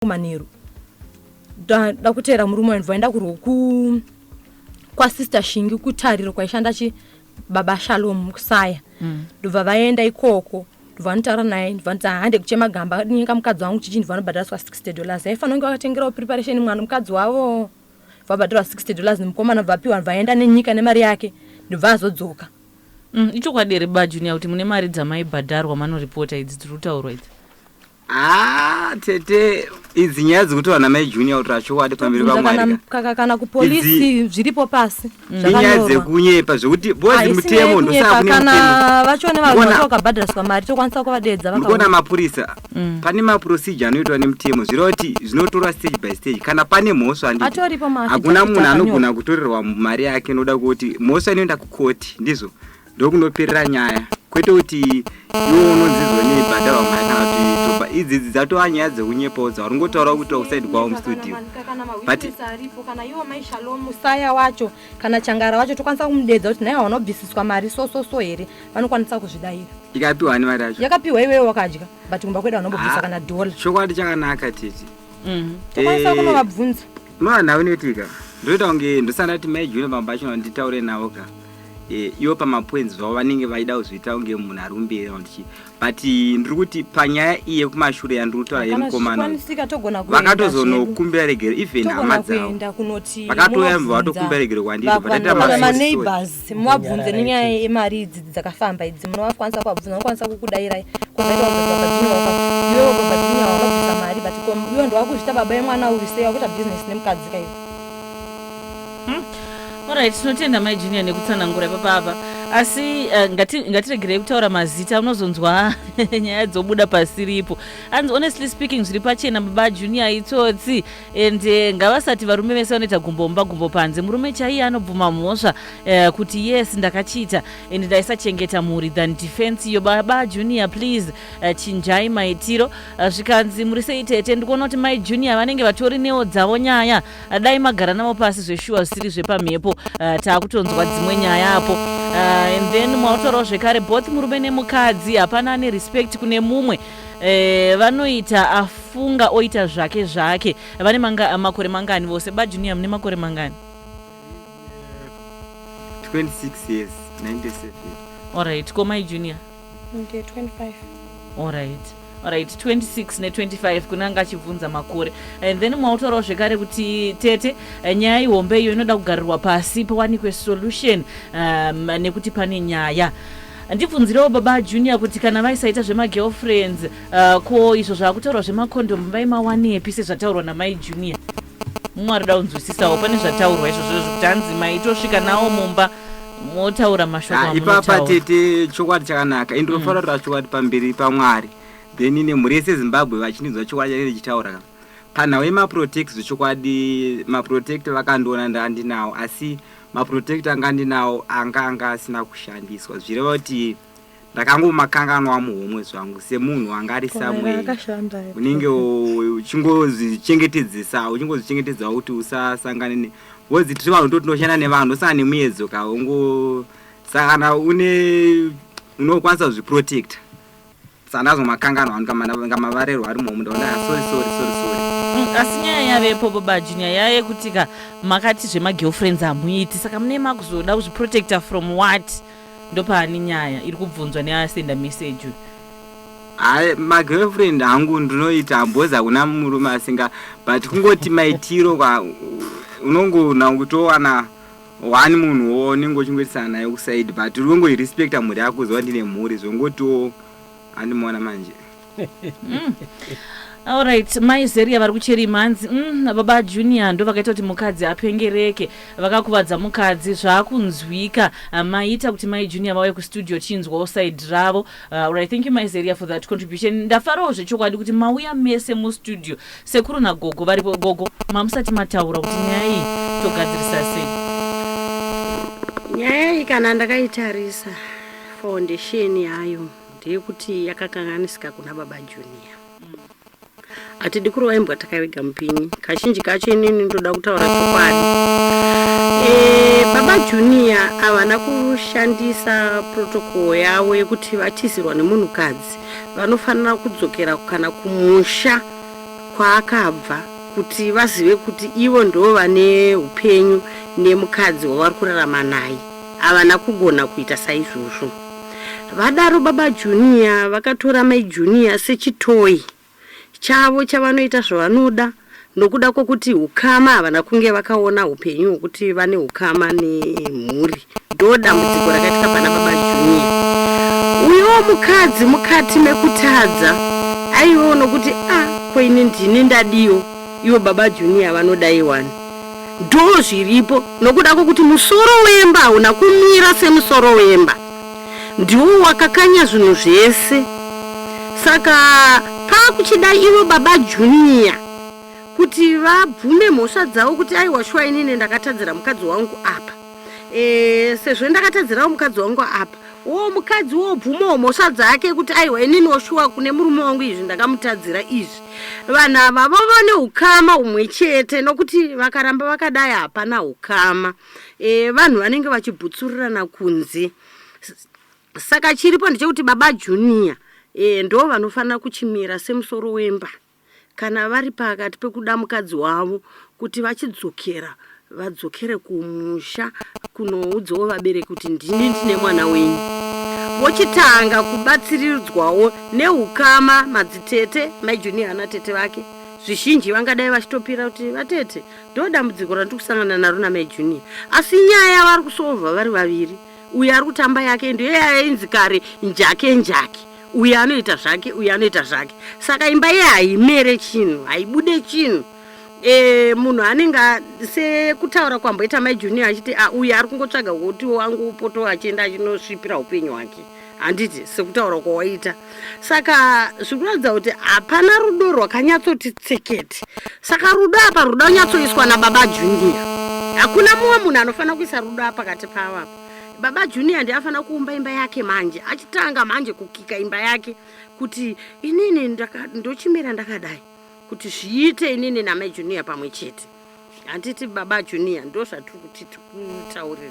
manheru ndakutera murume ndvaenda kuroku kwa sister Shingi kutariro kwaishanda baba Shalom kusaya ndobva vaenda ikoko ndovantaura naye ndvanza hande kuchema gamba nyika Mukadziwangu chichi ndvanobhadhariswa $60 aifanira kunge vakatengerawo preparation mwana mukadzi wavo vabhadharirwa $60 nemukomana vapiwa vaenda nenyika nemari yake ndobva azodzoka. Ichokwadi here baba Junior kuti mune mari dzamaibhadharwa manoripota idzi tiri kutaurwa idzi? Tete idzi nyaya dzekuti vana mai Junior kuti achokwadi pamberi paMwari kana kupolisi zviripo pasi nyaya dzekunyepa zvokuti bozi mutemo ndosaka kune kana vachone vanhu vakabhadhariswa mari tokwanisa kuvadedza vakaona mapurisa pane maprocedure anoitwa nemutemo zvireva kuti zvinotorwa stage by stage kana pane mhosva hakuna munhu anogona kutorerwa mari yake noda kuti mhosva inoenda kukoti ndizvo ndokunoperera nyaya kwete kuti iwo unonzizwa neibhadharwa mari kana kuti topa idzi dzatova nyaya dzekunyepawo dzaungotaura kuti usaidi kwavo mustudio kana iwo mai Shalom musaya wacho kana changara wacho tokwanisa kumudedza kuti naye vanobvisiswa mari so here vanokwanisa kuzvidayira. Ikapiwa ani mari yacho? Yakapiwa iwewe wakadya but kumba kwedu vanombobvisa kana $1. Chokwadi chakanaka tete tokwanisa kunovabvunza mwana unoitika ndoita kunge ndosana kuti mai Junior pamba chino nditaure navo ka iwo pamapoints zvavo vanenge vaida kuzviita kunge munhu ari kumberi but ndiri kuti panyaya iye kumashure yandiri kutaura yemukomana vakatozonokumbira regero even hama dzavo vakatouya mva vatokumbira regero kwandiri maneighbors muvabvunze nenyaya yemari idzi dzakafamba idzi munovakwanisa kuvabvunza vanokwanisa kukudayirai iwewo baba Junior vanobvisa mari but iwe ndovakuzvita baba yemwana uri sei wakuita business nemukadzi kaiwe. Alright, tinotenda mai Junior nekutsanangura papa asi ngatiregerei kutaura mazita unozonzwa nyaya dzobuda pasiripo. And honestly speaking zviripachena baba Junior itsotsi and ngavasati varume vese vanoita gumbo panze murume chaiye anobvuma mhosva kuti yes ndakachita and ndaisachengeta mhuri than defense yo. Baba Junior please chinjai maitiro zvikanzi muri sei tete ndikuona kuti mai Junior vanenge vatori newo dzavo nyaya dai magara navo pasi zveshuwa zvisiri zvepamhepo taakutonzwa dzimwe nyaya apo and then mwautaurawo zvekare both murume nemukadzi hapana ane respect kune mumwe vanoita afunga oita zvake vane makore mangani vose? Baba Junior mune makore mangani? 26 years 97. Alright, ko mai Junior? 25. Alright, 26 ne25 kunanga achibvunza makore. And then mwautaurawo zvekare kuti tete nyaya ihombe iyo inoda kugarirwa pasi pawanikwe solution nekuti pane nyaya. Ndibvunzirewo baba Junior kuti kana vaisaita zvemagirlfriends ko izvo zvakutaurwa zvemakondomu vaimawanepi sezvataurwa namai Junior? Mwari da unzwisisawo pane zvataurwa izvozvo zvekuti hanzi maitosvika nawo mumba motaura mashoko ipapa tete chokwadi chakanaka indinofanira kutaura chokwadi pamberi paMwari then nemhuri yese Zimbabwe vachinzwa chokwadi chanenge chichitaura panhau yemaprotect zvechokwadi maprotect vakandiona ndandinawo asi maprotect anga andinawo anga asina kushandiswa zvireva kuti ndakangomakanganwa muhomwe zvangu semunhu anga ari samwe unenge uchingozvichengetedzesawo kuti usasangane wozi tiri vanhu totinoshanda nevanhu usana nemuedzo kaungo saka kana unokwanisa kuzviprotecta sandazomakanganwa ngamavarerwa ari muhomwe ndaona sorry asi nyaya yavepo baba Junior yaye kuti makati zvemagirlfriends hamuiti saka mune makuzoda kuzviprotecta from what? Ndopani nyaya iri kubvunzwa neasenda message. magirlfriend hangu ndinoita amboza kuna murume asinga but kungoti maitiro unongona kutowana one munhuwo unenge uchingoitisana naye kuside but unongoirespecta mhuri yako zova ndine mhuri zvongotiwo handimuona manje. Alright, mai Zeria vari kucheri manzi baba Junior ndo vakaita kuti mukadzi apengereke vakakuvadza mukadzi zvakunzwika maita kuti mai Junior vauye kustudio chinzwawo side ravo. Alright, thank you mai Zeria for that contribution. Ndafarawo zvechokwadi kuti mauya mese mustudio sekuru nagogo varipo. Gogo mamusati mataura kuti nyaya iyi togadzirisa sei? Nyaya iyi kana ndakaitarisa foundation yayo ndeyekuti yakakanganisika kuna baba Junior. Atidi kuroembwa takavega mupini kazhinji kacho inini ndoda kutaura chokwadi. Baba Junior havana kushandisa protocol yavo yekuti vatizirwa nemunhukadzi vanofanira kudzokera kana kumusha kwaakabva kuti vazive kuti ivo ndo vane upenyu nemukadzi wavari kurarama naye, havana kugona kuita saizvozvo. Vadaro baba Junior vakatora mai Junior sechitoyi chavo chavanoita zvavanoda, nokuda kwokuti ukama havana kunge vakaona upenyu hwokuti vane ukama nemhuri. Ndo dambudziko rakaitika pana baba Junior. Uyo mukadzi mukati mekutadza aiona kuti koine ndini ndadiyo, iwo baba Junior vanoda iwani. Ndo zviripo, nokuda kwokuti musoro wemba hauna kumira semusoro wemba, ndiwo wakakanya zvinhu zvese. Saka pakuchida iwo baba Junior kuti vabvume mhosva dzavo kuti aiwa shuwa inini ndakatadzira mukadzi wangu apa, sezvo ndakatadzirawo mukadzi wangu apa, mukadzi wobvumawo mhosva dzake kuti aiwa inini oshuwa kune murume wangu izvi ndakamutadzira izvi. Vanhu ava vane ukama umwe chete, nokuti vakaramba vakadai hapana ukama. Vanhu vanenge vachibhutsurirana kunze. Saka chiripo ndechekuti baba Junior ndo vanofanira kuchimira semusoro wemba kana vari pakati pekuda mukadzi wavo, kuti vachidzokera vadzokere kumusha kunoudzawo vabereki kuti ndini ndine mwana wenyu. Vochitanga kubatsiridzwawo neukama madzitete mai Junior anatete vake. Zvizhinji vangadai vachitopira kuti vatete ndo dambudziko randiri kusangana naro namai Junior, asi nyaya vari kusovha vari vaviri. Uyu ari kutamba yake ndiye yainzi kare njake, uyu anoita zvake, uyu anoita zvake. Saka imba iye haimere chinhu, haibude chinhu. Munhu anenge sekutaura kwamboita mai Junior achiti uyu ari kungotsvaga kuti wangu poto achienda achinosvipira upenyu hwake, handiti sekutaura kwawaita. Saka zvikuratidza kuti hapana rudo rwakanyatsoti tsekete. Saka rudo apa rudo nyatsoiswa nababa Junior. Hakuna mumwe munhu anofanira kuisa rudo apa pakati pavo apa. Baba Junior ndiye afanira kuumba imba yake manje, achitanga manje kukika imba yake kuti inini ndochimira ndakadai, kuti zviite inini namai Junior pamwe chete. Handiti baba Junior ndo zvatiri kuti tikutaurire.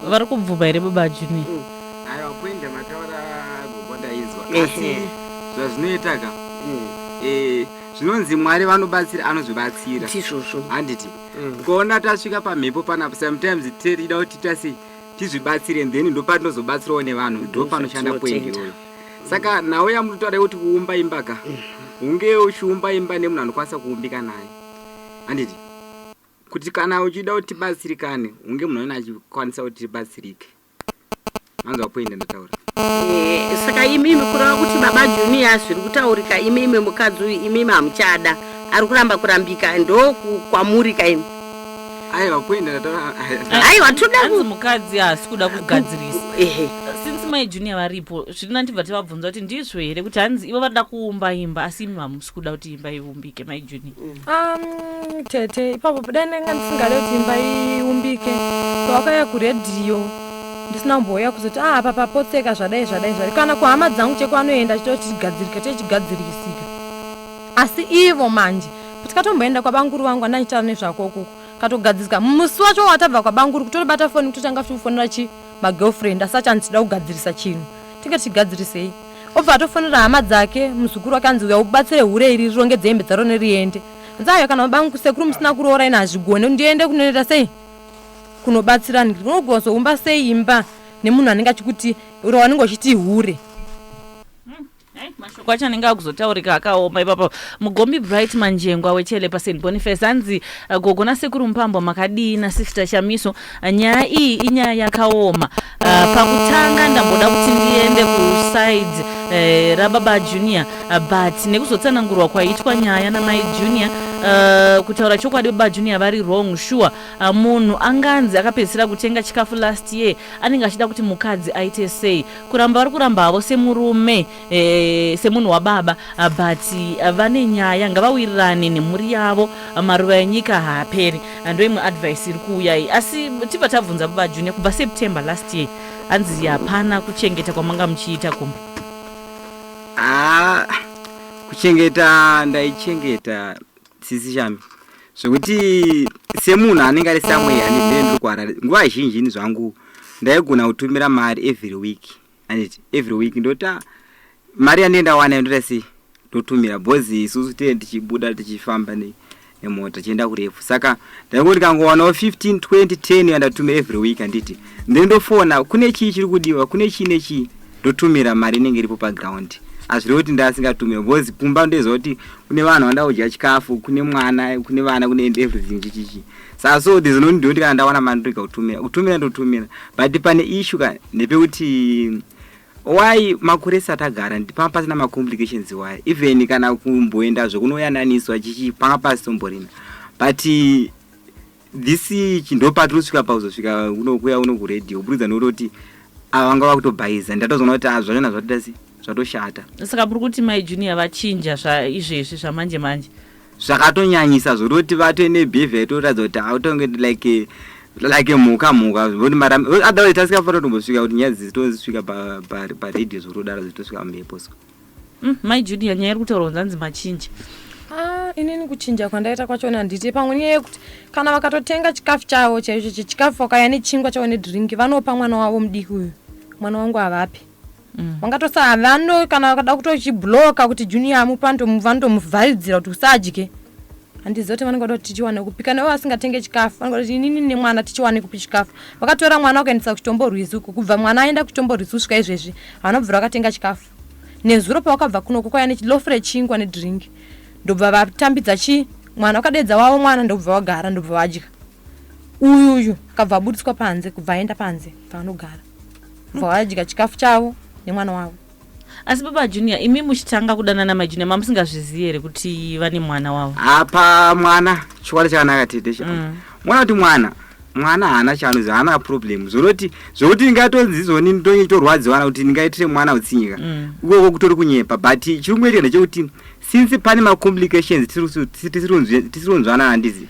Vari kubvuma here baba Junior? Aiwa, poinda mataura gogondaizwa. Asi zvazvinoitaka zvinonzi Mwari vanobatsira anozvibatsira. Tizvozvo. Handiti. Kuona tasvika pamhepo panapa, sometimes tida kuti tasei tizvibatsire, then ndo patinozobatsirawo nevanhu, ndo panoshanda pointi iyoyo. Saka nawe yamunotaura kuti kuumba imba ka, unge uchiumba imba nemunhu anokwanisa kuumbika naye. Handiti kuti kana uchida kuti tibatsirikane, unge munhu anenge achikwanisa kuti tibatsirike. Manzwa pointi ndataura. Saka imimi kureva kuti baba Junior zviri kutaurika, imimi mukadzi uyu imimi hamuchada, ari kuramba kurambika, ndo kwamurika imi. Aiwa, pointi ndataura. Aiwa, toda hanzi mukadzi haasi kuda kugadzirisa. Since mai Junior varipo, zvino ndibva tivabvunza kuti ndizvo here kuti hanzi ivo varida kuumba imba asi imi hamusi kuda kuti imba iumbike mai Junior? Tete ipapo dai ndanga ndisingade kuti imba iumbike, pawakauya kuredhiyo ndisina kumboya kuzoti apa papotseka zvadai kana kuhama dzangu chekwanoenda chitoti chigadzirika chechigadzirisika. Asi ivo manje tikatomboenda kwabanguru vangu andandichitaura nezvako kuko katogadzirika musi wacho watabva kwabanguru kutobata foni kutotanga kufonera magirlfriend asati andida kugadzirisa chinhu tinge tichigadzirisei, obva atofonera hama dzake muzukuru wake anzi uya ubatsire hure iri rirongedze hembe dzaro neriende. Nzaya kana mabangu sekuru musina kuroora ina hazvigone ndiende kunoenda sei kunobatsirani, unogozoumba sei imba nemunhu anenge achikuti wanenge uchiti hure. Mashoko acho anenge akuzotaurika akaoma ipapo. Mugombi Bright Manjengwa wechele paSt Boniface hanzi gogo nasekuru Mpambo makadii Sister Shamiso, nyaya iyi inyaya yakaoma. Pakutanga ndamboda kuti ndiende kuside rababa Junior, but nekuzotsanangurwa kwaitwa nyaya namai Junior, kutaura chokwadi baba Junior vari wrong. Sure, munhu anganzi akapedzisira kutenga chikafu last year anenge achida kuti mukadzi aite sei. Kuramba vari kuramba havo semurume semunhu wababa, but vane nyaya ngavawirirane nemhuri yavo, maruva enyika haaperi. Ndo imwe advice iri kuuya iyi. Asi tibva tabvunza baba Junior kubva September last year hanzi hapana kuchengeta kwamanga muchiita kumba. Kuchengeta ndaichengeta sisi chami zvokuti semunhu anenge ari somewhere ndiri kwarara nguva zhinji ini zvangu ndaigona kutumira mari every week, anditi every week ndota mari yandienda wana ndota sei ndotumira bhozi isusu tee tichibuda tichifamba nemota tichienda kurefu. Saka ndaingoti kangowanawo 15 20 10 andatumira every week anditi ndendofona kune chii chiri kudiwa kune chii nechii ndotumira mari inenge iripo paground. Azviri kuti ndasingatumira bhozi kumba ndezoti kune vanhu vanda kudya chikafu kune mwana kune vana kune everything chichichi. Saka so there's no ndoti kana ndawana mari ndoika kutumira ndotumira but pane issue ka ndepekuti why makore satagara ndipanga pasina ma complications why even kana kumboenda zvokunoyananiswa chichi panga pasomborina but this chindopatrusvika pauzosvika unokuya uno kuredio burudza noti avanga vakutobhaiza ndatozona kuti zvachona zvatidasi zvatoshata. Saka puri kuti mai junior vachinja izvezvi zvamanje manje zvakatonyanyisa zvototi vatoine behavior itoratidza kuti autonge like muka zvoti otherwise tasingafanira kutombosvika kuti nyaya dzitosvika paredio zvotodaro zvitosvika mumhepo. mai junior nyaya iri kutaura kunzanzi machinja. Inini kuchinja kwandaita kwachona nditi pamwe nyaya yekuti kana vakatotenga chikafu chavo chaicho chikafu vakauya nechingwa chavo nedhiringi vanopa mwana wavo mudiki uyu mwana wangu havapi. Vangatosa vano kana vakada kutochibloka kuti junior amupa vanotomuvharidzira kuti usadye. Handiziva kuti vanongoda kuti tichiwane kupika nevo vasingatenge chikafu vanongoda kuti inini nemwana tichiwane kupi chikafu. Vakatora mwana wakaendesa kuchitombo rwizi uko kubva mwana aenda kuchitombo rwizi kusvika izvezvi vanobvira vakatenga chikafu. Nezuro pavakabva kuno kwakauya nechilofu rechingwa nedhiringi ndobva vatambidza mwana wakadedza wavo mwana ndobva wagara ndobva vadya. Uyu akabva abudiswa panze kubva aenda panze paanogara kubva vadya chikafu chavo nemwana wavo. Asi baba junior imi muchitanga kudanana mai junior mamusingazvizivi here kuti vane mwana wavo? Apa mwana chikwadi chakanaka tete mwana kuti mwana haana chaanoziva haana problem zvokuti ndingatonzizoni ndonyitorwadziwana kuti ndingaitire mwana utsinyika ukoko kutori kunyepa but chiri kungoitika ndechekuti since pane macomplications tisiri kunzwanana handizi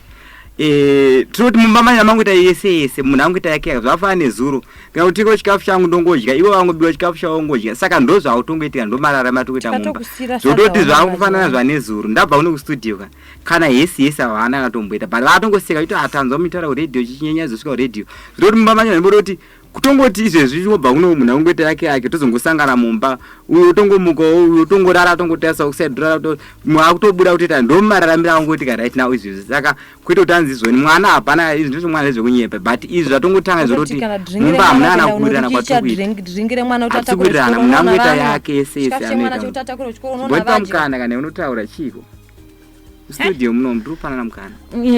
tinoti mumamanya mangoita yese munhu angoita yake zvafana nezuro kana kuti ko chikafu changu ndongodya iwo vangobiwa chikafu chavo ngodya saka ndo zvautongoitika ndo mararama tokuita mumba zvototi zvakufanana zvanezuro ndabva kuno kustudio kana yesi havana akatomboita but vatongoseka kuti atanzwa mitaura kuredhiyo chichinyanya zosvika kuredhiyo zvototi mumamanya ndimboda kuti kutongoti izvezvi zvinobva kuno munhu angoita yake tozongosangana mumba uyo utongomukawo uyo utongorara atongotarisa kusaidhira mwakutobuda kutita ndo mararamira angoitika right now izvezvi saka kuita kuti anzizoni mwana hapana izvi ndizvo mwana zvekunyepa but izvi zvatongotanga zvototi mumba hamuna ana kuwirirana kwatikuwirirana munhu angoita yake yese anoita zvoita mukana kana unotaura chiko studio muno ndiri kufanana mukana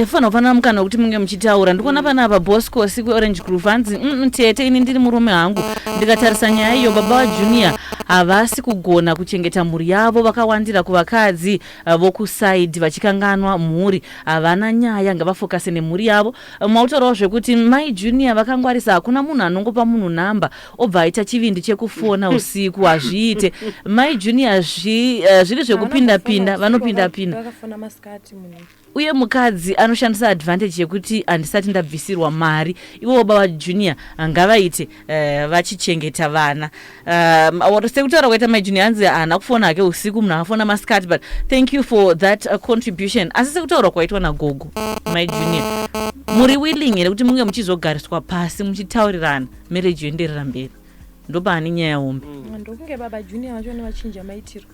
fanira kufanana mukana wekuti munge muchitaura ndikuona panapa Bosco siku Orange Groove hanzi tete ini ndiri murume hangu ndikatarisa nyaya iyo baba wajunior havasi kugona kuchengeta mhuri yavo vakawandira kuvakadzi vokusaidhi vachikanganwa mhuri havana nyaya ngavafokase nemhuri yavo mautaurawo zvekuti mai junior vakangwarisa hakuna munhu anongopa munhu namba obva aita chivindi chekufona usiku hazviite mai junior zviri zvekupinda-pinda vanopinda-pinda uye mukadzi anoshandisa advantage yekuti handisati ndabvisirwa mari ivo baba junior ngavaite vachichengeta vana sekutaura kwaita mai junior hanzi haana kufona hake usiku munhu akafona masikati but thank you for that contribution asi sekutaura kwaitwa nagogo mai junior muri willing here kuti munge muchizogariswa pasi muchitaurirana marriage yoenderera mberi ndopani nyaya hombe ndokunge baba junior vachone vachinja maitiro